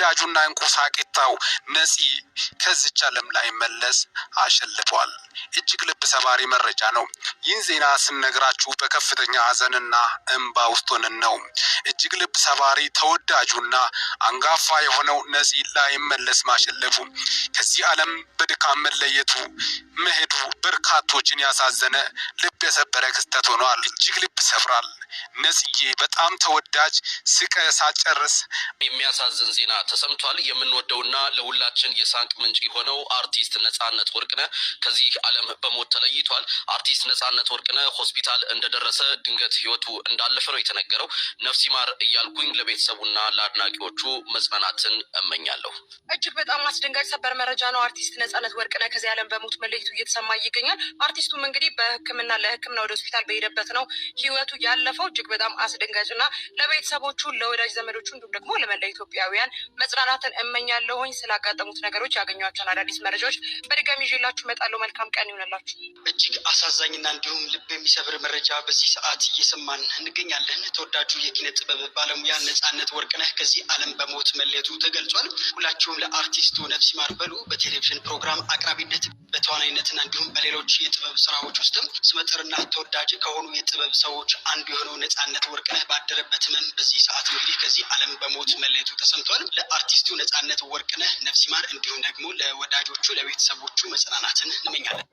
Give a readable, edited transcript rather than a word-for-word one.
ተወዳጁና እንቁ ሳቂታው ነፂ ከዚች ዓለም ላይ መለስ አሸልፏል። እጅግ ልብ ሰባሪ መረጃ ነው። ይህን ዜና ስነግራችሁ በከፍተኛ ሀዘንና እንባ ውስጥ ሆነን ነው። እጅግ ልብ ሰባሪ ተወዳጁና አንጋፋ የሆነው ነፂ ላይ መለስ ማሸለፉ ከዚህ ዓለም በድካም መለየቱ መሄዱ በርካቶችን ያሳዘነ ልብ የሰበረ ክስተት ሆኗል። እጅግ ልብ ሰብራል። ነፂዬ በጣም ተወዳጅ ስቀ ሳጨርስ የሚያሳዝን ዜና ተሰምቷል። የምንወደውና ለሁላችን የሳንቅ ምንጭ የሆነው አርቲስት ነፃነት ወርቅነህ ከዚህ ዓለም በሞት ተለይቷል። አርቲስት ነፃነት ወርቅነህ ሆስፒታል እንደደረሰ ድንገት ህይወቱ እንዳለፈ ነው የተነገረው። ነፍስ ይማር እያልኩኝ ለቤተሰቡና ለአድናቂዎቹ መጽናናትን እመኛለሁ። እጅግ በጣም አስደንጋጭ ሰበር መረጃ ነው። አርቲስት ነፃነት ወርቅነህ ከዚህ ዓለም በሞት መለየቱ እየተሰማ ይገኛል። አርቲስቱም እንግዲህ ለህክምና ወደ ሆስፒታል በሄደበት ነው ህይወቱ ያለፈው። እጅግ በጣም አስደንጋጭና ለቤተሰቦቹ ለወዳጅ ዘመዶቹ እንዲሁም ደግሞ ለመላ ኢትዮጵያውያን መጽናናትን እመኛለሁኝ። ስላጋጠሙት ነገሮች ያገኟቸውን አዳዲስ መረጃዎች በድጋሚ ይዤላችሁ እመጣለሁ። መልካም ቀን ይሁንላችሁ። እጅግ አሳዛኝና እንዲሁም ልብ የሚሰብር መረጃ በዚህ ሰዓት እየሰማን እንገኛለን። ተወዳጁ የኪነ ጥበብ ባለሙያ ነፃነት ወርቅነህ ከዚህ ዓለም በሞት መለየቱ ተገልጿል። ሁላችሁም ለአርቲስቱ ነፍስ ይማር በሉ። በቴሌቪዥን ፕሮግራም አቅራቢነት በተዋናይነትና እንዲሁም በሌሎች የጥበብ ስራዎች ውስጥም ስመጥርና ተወዳጅ ከሆኑ የጥበብ ሰዎች አንዱ የሆነው ነፃነት ወርቅነህ ባደረበት ህመም በዚህ ሰዓት እንግዲህ ከዚህ ዓለም በሞት መለየቱ ተሰምቷል። ለአርቲስቱ ነፃነት ወርቅነህ ነፍስ ይማር እንዲሁም ደግሞ ለወዳጆቹ ለቤተሰቦቹ መጽናናትን እንመኛለን።